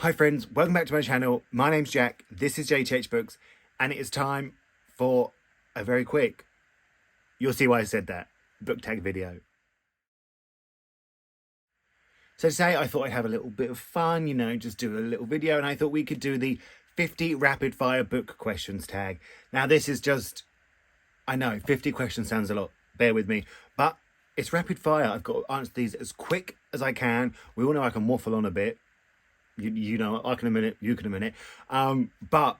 Hi friends, welcome back to my channel. My name's Jack, this is Jthbooks, and it is time for a very quick, you'll see why I said that, book tag video. So today I thought I'd have a little bit of fun, just do a little video, and I thought we could do the 50 rapid fire book questions tag. Now this is just, I know 50 questions sounds a lot, bear with me, but it's rapid fire. I've got to answer these as quick as I can. We all know I can waffle on a bit. You know, I can a minute, you can a minute. But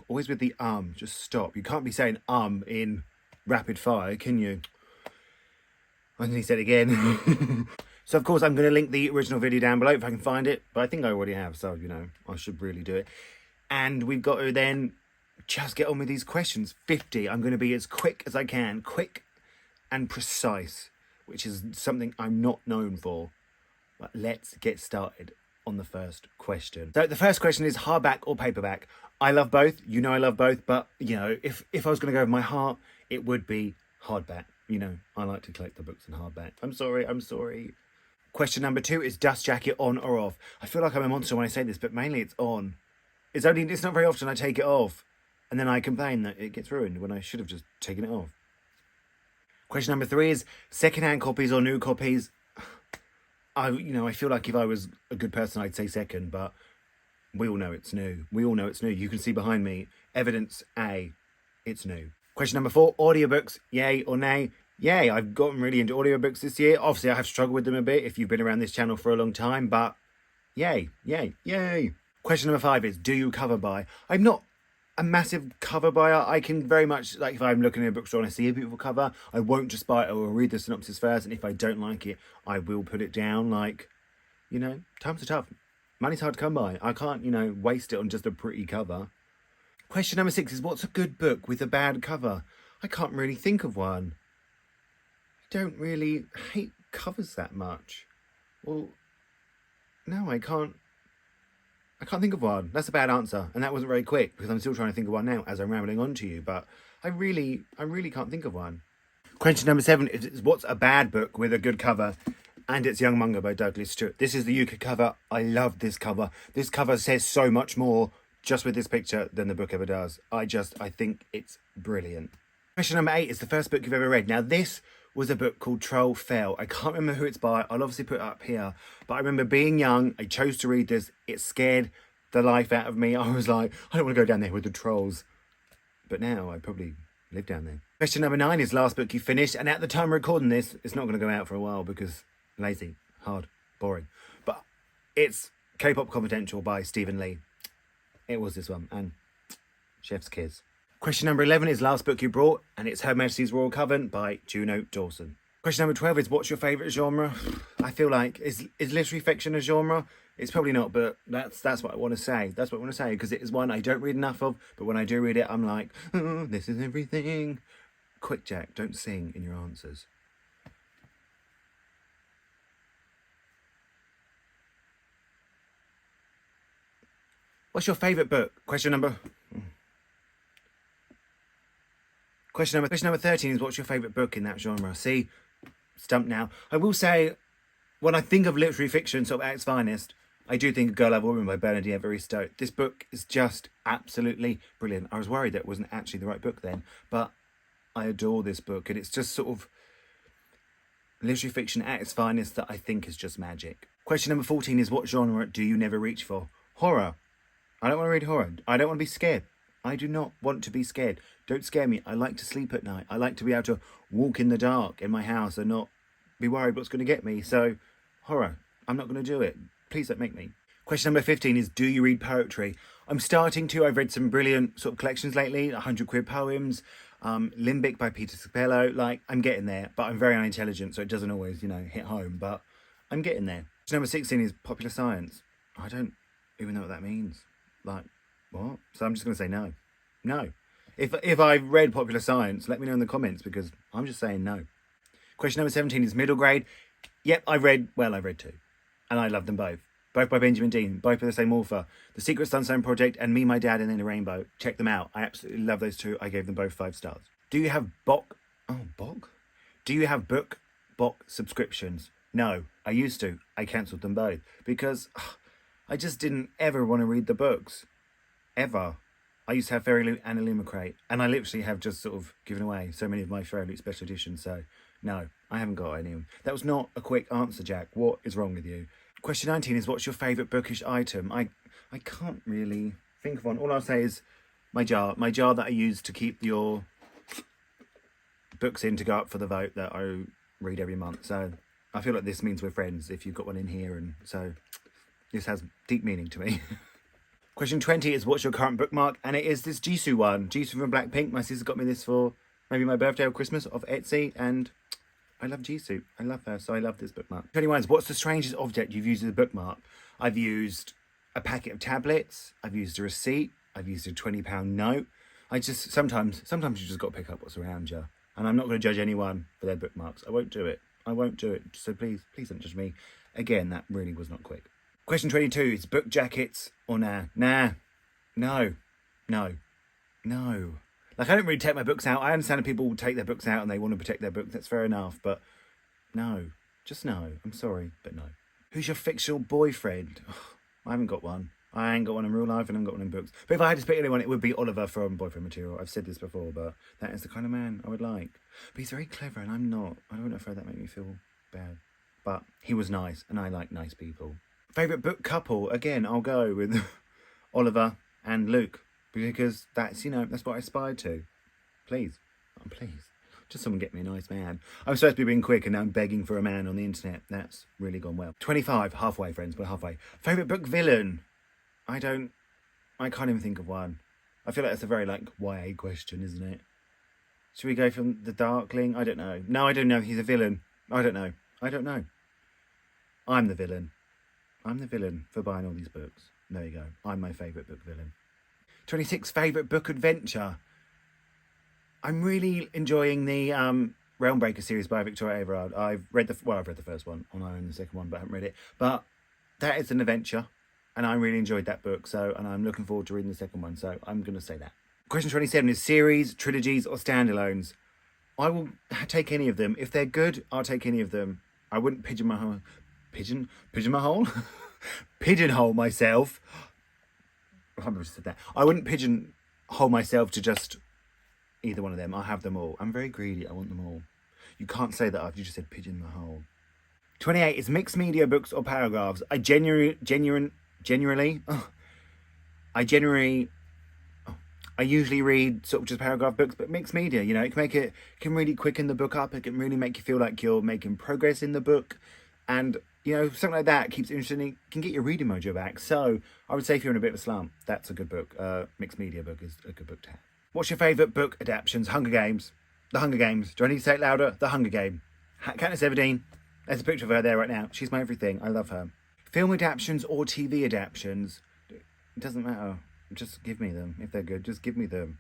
always with the just stop. You can't be saying in rapid fire, can you? I think he said it again. So of course I'm going to link the original video down below if I can find it, but I think I already have, so I should really do it. And we've got to then just get on with these questions. 50. I'm going to be as quick as I can, quick and precise, which is something I'm not known for. But let's get started on the first question. So the first question is hardback or paperback. I love both. I love both, but if I was going to go with my heart, it would be hardback. I like to collect the books in hardback. I'm sorry. Question number 2 is dust jacket on or off. I feel like I'm a monster when I say this, but mainly it's on. It's not very often I take it off, and then I complain that it gets ruined when I should have just taken it off. Question number 3 is second-hand copies or new copies. I feel like if I was a good person, I'd say second, but we all know it's new. You can see behind me, evidence A, it's new. Question number 4, audiobooks, yay or nay? Yay, I've gotten really into audiobooks this year. Obviously, I have struggled with them a bit if you've been around this channel for a long time, but yay. Question number 5 is, do you cover buy? I'm not a massive cover buyer. I can very much, like if I'm looking at a bookstore and I see a beautiful cover, I won't just buy it. I will read the synopsis first, and if I don't like it, I will put it down. Times are tough. Money's hard to come by. I can't, waste it on just a pretty cover. Question number 6 is, what's a good book with a bad cover? I can't really think of one. I don't really hate covers that much. Well, no, I can't think of one. That's a bad answer, and that wasn't very quick because I'm still trying to think of one now as I'm rambling on to you, but I really can't think of one. Question number 7 is what's a bad book with a good cover? And it's Young Monger by Douglas Stewart. This is the UK cover. I love this cover. This cover says so much more just with this picture than the book ever does. I think it's brilliant. Question number 8 is the first book you've ever read. Now this was a book called Troll Fell. I can't remember who it's by. I'll obviously put it up here. But I remember being young. I chose to read this. It scared the life out of me. I was like, I don't want to go down there with the trolls. But now I probably live down there. Question number 9 is last book you finished. And at the time of recording this, it's not going to go out for a while because lazy, hard, boring. But it's K-Pop Confidential by Stephen Lee. It was this one. And Chef's Kiss. Question number 11 is last book you brought, and it's Her Majesty's Royal Coven by Juno Dawson. Question number 12 is what's your favourite genre? I feel like, is literary fiction a genre? It's probably not, but that's what I want to say. That's what I want to say, because it is one I don't read enough of, but when I do read it, I'm like, oh, this is everything. Quick, Jack, don't sing in your answers. What's your favourite book? Question number 13 is what's your favourite book in that genre? See, stumped now. I will say, when I think of literary fiction, sort of at its finest, I do think of Girl I've Woman by Bernadette Evaristo. This book is just absolutely brilliant. I was worried that it wasn't actually the right book then, but I adore this book, and it's just sort of literary fiction at its finest that I think is just magic. Question number 14 is what genre do you never reach for? Horror. I don't want to read horror. I don't want to be scared. I do not want to be scared. Don't scare me. I like to sleep at night. I like to be able to walk in the dark in my house and not be worried what's going to get me. So, horror. I'm not going to do it. Please don't make me. Question number 15 is, do you read poetry? I'm starting to. I've read some brilliant sort of collections lately. 100 Queer Poems, Limbic by Peter Scapello. I'm getting there, but I'm very unintelligent, so it doesn't always, hit home. But I'm getting there. Question number 16 is popular science. I don't even know what that means. What? So I'm just going to say no. No. If I've read popular science, let me know in the comments, because I'm just saying no. Question number 17 is middle grade. Yep, I've read 2. And I love them both. Both by Benjamin Dean, both by the same author. The Secret Sunstone Project and Me, My Dad and Then the Rainbow. Check them out. I absolutely love those 2. I gave them both 5 stars. Do you have Do you have book subscriptions? No, I used to. I cancelled them both because I just didn't ever want to read the books. Ever. I used to have Fairy Loot and Illumicrate, and I literally have just sort of given away so many of my Fairy Loot special editions, so no, I haven't got any of them. That was not a quick answer, Jack. What is wrong with you? Question 19 is, what's your favourite bookish item? I can't really think of one. All I'll say is my jar that I use to keep your books in to go up for the vote that I read every month. So I feel like this means we're friends if you've got one in here, and so this has deep meaning to me. Question 20 is, what's your current bookmark? And it is this Jisoo one. Jisoo from Blackpink. My sister got me this for maybe my birthday or Christmas off Etsy, and I love Jisoo. I love her, so I love this bookmark. 21 is, what's the strangest object you've used as a bookmark? I've used a packet of tablets. I've used a receipt. I've used a £20 note. I just, sometimes you just got to pick up what's around you. And I'm not going to judge anyone for their bookmarks. I won't do it. I won't do it. So please don't judge me. Again, that really was not quick. Question 22 is, book jackets or nah? Nah. No. Like, I don't really take my books out. I understand that people take their books out and they want to protect their books. That's fair enough. But no. Just no. I'm sorry, but no. Who's your fictional boyfriend? I haven't got one. I ain't got one in real life and I haven't got one in books. But if I had to pick anyone, it would be Oliver from Boyfriend Material. I've said this before, but that is the kind of man I would like. But he's very clever and I'm not. I don't know if that made me feel bad. But he was nice and I like nice people. Favourite book couple? Again, I'll go with Oliver and Luke. Because that's, that's what I aspired to. Please. Oh, please. Just someone get me a nice man. I'm supposed to be being quick and now I'm begging for a man on the internet. That's really gone well. 25. Halfway, friends. We're halfway. Favourite book villain? I can't even think of one. I feel like that's a very, YA question, isn't it? Should we go from the Darkling? I don't know. No, I don't know. He's a villain. I don't know. I'm the villain. I'm the villain for buying all these books. There you go. I'm my favourite book villain. 26. Favourite book adventure? I'm really enjoying the Realm Breaker series by Victoria Everard. I've read the first one, and I own the second one, but I haven't read it. But that is an adventure, and I really enjoyed that book. And I'm looking forward to reading the second one. So I'm going to say that. Question 27 is, series, trilogies, or standalones? I will take any of them. If they're good, I'll take any of them. I wouldn't pigeonhole myself. I just said that. I wouldn't pigeonhole myself to just either one of them. I'll have them all. I'm very greedy. I want them all. You can't say that after you just said pigeonhole. 28 is mixed media books or paragraphs. I usually read sort of just paragraph books, but mixed media, it can really quicken the book up. It can really make you feel like you're making progress in the book. And, something like that keeps it interesting. It can get your reading mojo back. So I would say if you're in a bit of a slump, that's a good book. Mixed media book is a good book to have. What's your favourite book adaptations? Hunger Games. The Hunger Games. Do I need to say it louder? The Hunger Game. Katniss Everdeen. There's a picture of her there right now. She's my everything. I love her. Film adaptations or TV adaptations? It doesn't matter. Just give me them. If they're good, just give me them.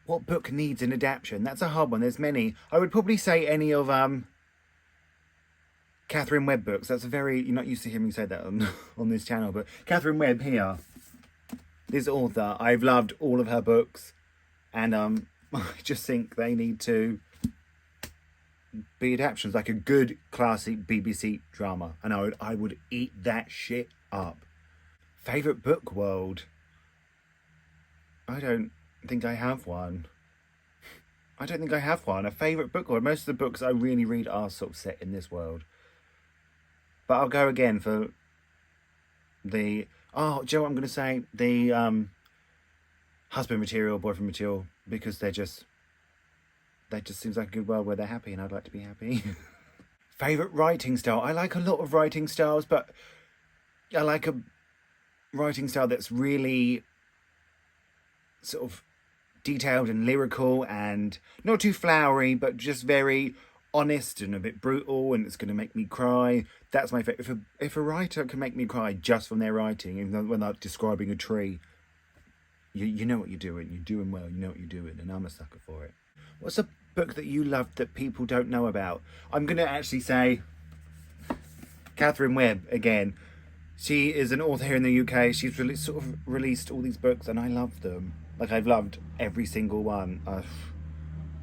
What book needs an adaptation? That's a hard one. There's many. I would probably say any of Catherine Webb books. That's a very... You're not used to hearing me say that on this channel, but Catherine Webb here, this author, I've loved all of her books, and I just think they need to be adaptations, like a good classic BBC drama, and I would eat that shit up. Favourite book world? I don't think I have one. A favourite book world? Most of the books I really read are sort of set in this world. But I'll go again for the... Oh, do you know what I'm going to say? The husband material, boyfriend material, because that just seems like a good world where they're happy, and I'd like to be happy. Favourite writing style? I like a lot of writing styles, but I like a writing style that's really sort of detailed and lyrical and not too flowery, but just very honest and a bit brutal, and it's going to make me cry. That's my favourite. If a writer can make me cry just from their writing, even when they're describing a tree, you know what you're doing. You're doing well. You know what you're doing, and I'm a sucker for it. What's a book that you love that people don't know about? I'm going to actually say Catherine Webb again. She is an author here in the UK. She's released all these books, and I love them. I've loved every single one.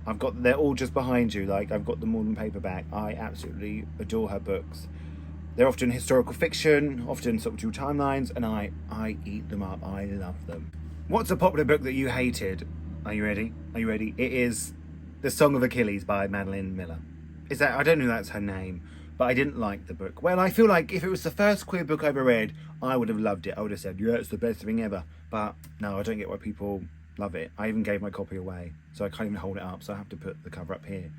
They're all just behind you. I've got them all in paperback. I absolutely adore her books. They're often historical fiction, often sort of dual timelines, and I eat them up. I love them. What's a popular book that you hated? Are you ready? Are you ready? It is The Song of Achilles by Madeline Miller. Is that, I don't know if that's her name, but I didn't like the book. Well, I feel like if it was the first queer book I ever read, I would have loved it. I would have said, yeah, it's the best thing ever. But no, I don't get why people love it. I even gave my copy away, so I can't even hold it up, so I have to put the cover up here.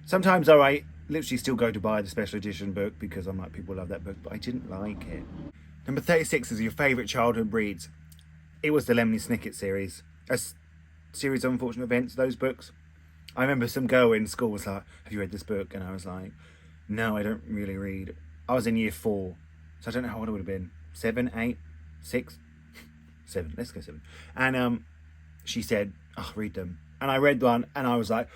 Sometimes I literally still go to buy the special edition book because I'm like, people love that book, but I didn't like it. Number 36 is your favourite childhood reads. It was the Lemony Snicket series. A series of unfortunate events, those books. I remember some girl in school was like, have you read this book? And I was like, no, I don't really read. I was in year 4, so I don't know how old I would have been. 7, 8, 6, 7. Let's go 7. And she said, oh, read them. And I read one, and I was like,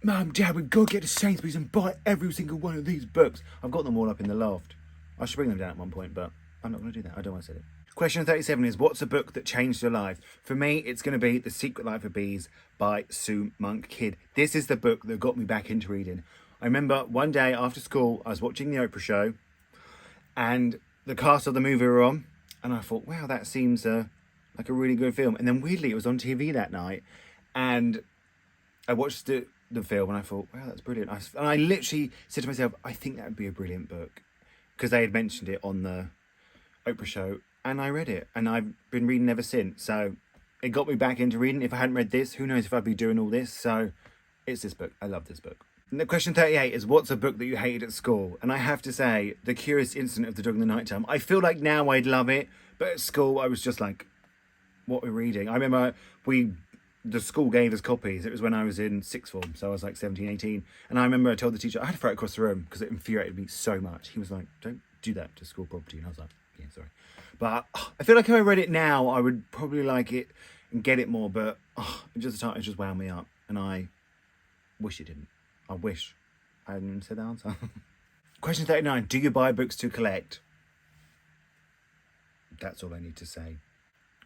Mum, Dad, we've got to get to Sainsbury's and buy every single one of these books. I've got them all up in the loft. I should bring them down at one point, but I'm not going to do that. I don't want to say it. Question 37 is, what's a book that changed your life? For me, it's going to be The Secret Life of Bees by Sue Monk Kidd. This is the book that got me back into reading. I remember one day after school, I was watching the Oprah show, and the cast of the movie were on, and I thought, wow, that seems like a really good film. And then weirdly, it was on TV that night, and I watched the film, and I thought, wow, that's brilliant. And I literally said to myself, I think that would be a brilliant book, because they had mentioned it on the Oprah show, and I read it, and I've been reading ever since. So it got me back into reading. If I hadn't read this, who knows if I'd be doing all this. So it's this book. I love this book. And the question 38 is, what's a book that you hated at school? And I have to say, The Curious Incident of the Dog in the Nighttime. I feel like now I'd love it, but at school I was just like, what we're reading. I remember the school gave us copies. It was when I was in sixth form, so I was like 17, 18. And I remember I told the teacher I had to throw it across the room because it infuriated me so much. He was like, don't do that to school property. And I was like, yeah, sorry. But I feel like if I read it now, I would probably like it and get it more. But it just wound me up. And I wish it didn't. I wish I hadn't said the answer. Question 39. Do you buy books to collect? That's all I need to say.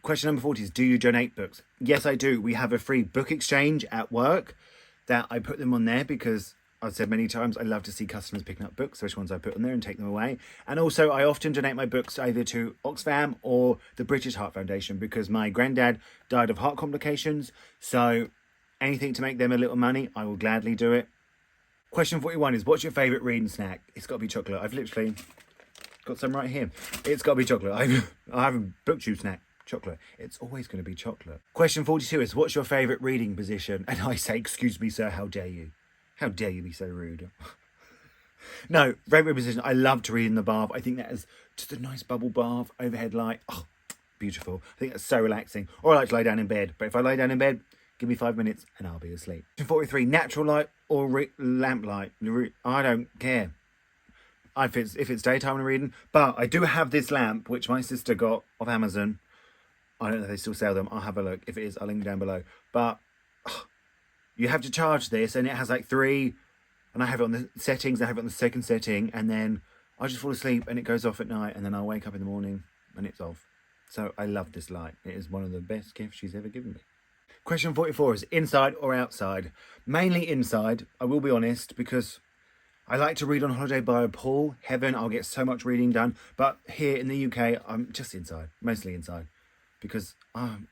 Question number 40 is, do you donate books? Yes, I do. We have a free book exchange at work that I put them on there because I've said many times I love to see customers picking up books, which ones I put on there and take them away. And also I often donate my books either to Oxfam or the British Heart Foundation because my granddad died of heart complications. So anything to make them a little money, I will gladly do it. Question 41 is, what's your favourite reading snack? It's got to be chocolate. I've literally got some right here. It's got to be chocolate. I have a Booktube snack. Chocolate. It's always going to be chocolate. Question 42 is, what's your favourite reading position? And I say, excuse me, sir, how dare you? How dare you be so rude? No, favourite position. I love to read in the bath. I think that is just a nice bubble bath, overhead light. Oh, beautiful. I think that's so relaxing. Or I like to lie down in bed. But if I lie down in bed, give me 5 minutes and I'll be asleep. Question 43, natural light or lamp light? I don't care. If it's daytime and reading. But I do have this lamp, which my sister got off Amazon. I don't know if they still sell them. I'll have a look. If it is, I'll link down below. But you have to charge this, and it has like 3, and I have it on the settings. I have it on the second setting, and then I just fall asleep, and it goes off at night, and then I'll wake up in the morning, and it's off. So I love this light. It is one of the best gifts she's ever given me. Question 44 is, inside or outside? Mainly inside, I will be honest, because I like to read on holiday by a pool. Heaven, I'll get so much reading done. But here in the UK, I'm just inside, mostly inside. Because I'm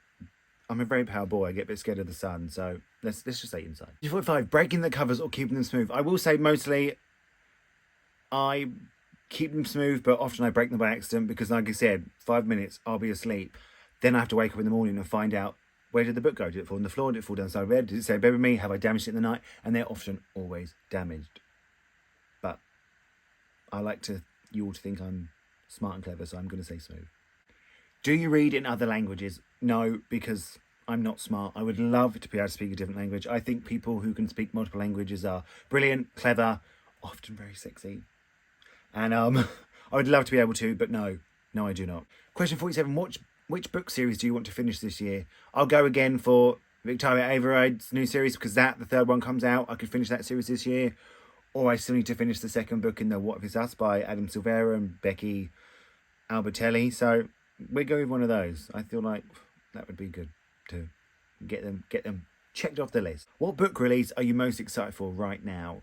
a very pale boy. I get a bit scared of the sun, so let's just say inside. 45, breaking the covers or keeping them smooth. I will say mostly I keep them smooth, but often I break them by accident because, like I said, 5 minutes, I'll be asleep. Then I have to wake up in the morning and find out, where did the book go? Did it fall on the floor? Did it fall down the side of the bed? Did it say bed with me? Have I damaged it in the night? And they're often always damaged. But I like you all to think I'm smart and clever, so I'm going to say smooth. Do you read in other languages? No, because I'm not smart. I would love to be able to speak a different language. I think people who can speak multiple languages are brilliant, clever, often very sexy. And I would love to be able to, but no, I do not. Question 47, which book series do you want to finish this year? I'll go again for Victoria Averide's new series because the third one comes out. I could finish that series this year. Or I still need to finish the second book in the What If It's Us by Adam Silvera and Becky Albertelli. So we're going with one of those. I feel like that would be good to get them checked off the list. What book release are you most excited for right now?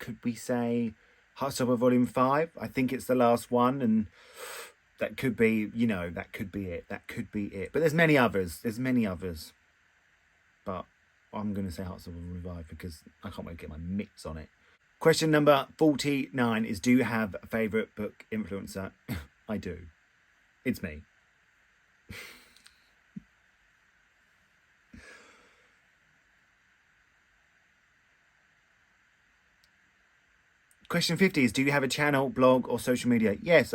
Could we say Heartstopper Volume 5. I think it's the last one, and that could be, you know, that could be it. That could be it. But there's many others. There's many others. But I'm going to say Heartstopper Volume 5 because I can't wait to get my mitts on it. Question number 49 is, do you have a favourite book influencer? I do. It's me. Question 50 is, do you have a channel, blog, or social media? Yes,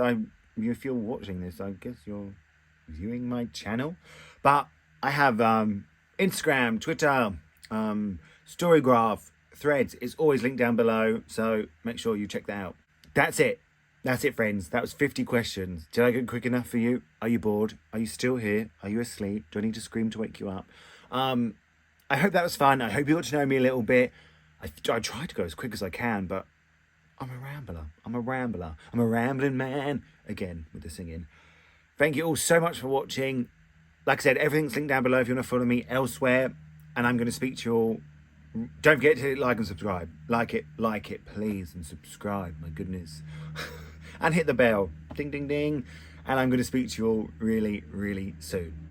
if you're watching this, I guess you're viewing my channel. But I have Instagram, Twitter, Storygraph, Threads. It's always linked down below, so make sure you check that out. That's it. That's it, friends. That was 50 questions. Did I get quick enough for you? Are you bored? Are you still here? Are you asleep? Do I need to scream to wake you up? I hope that was fun. I hope you got to know me a little bit. I tried to go as quick as I can, but I'm a rambler. I'm a rambler. I'm a rambling man. Again, with the singing. Thank you all so much for watching. Like I said, everything's linked down below if you want to follow me elsewhere. And I'm going to speak to you all. Don't forget to like and subscribe. Like it, please. And subscribe, my goodness. And hit the bell. Ding, ding, ding. And I'm going to speak to you all really, really soon.